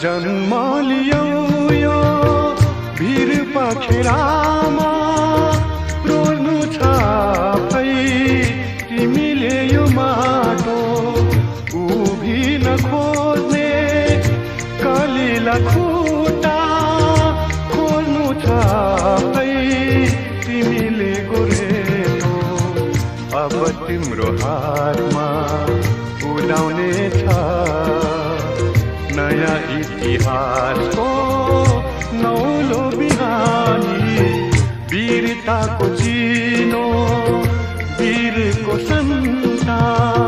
जन्म लियौ यो भिर पखेरामा रोल्नु छ भई तिमीले यो माटो उभिन खोज्ने कलिला खुट्टा खोल्नु छ भई तिमीले गोरेटो अब तिम्रो हातमा उडाउने छ नयाँ इतिहासको नौलो बिहानी वीरताको चिनो वीरको सन्तान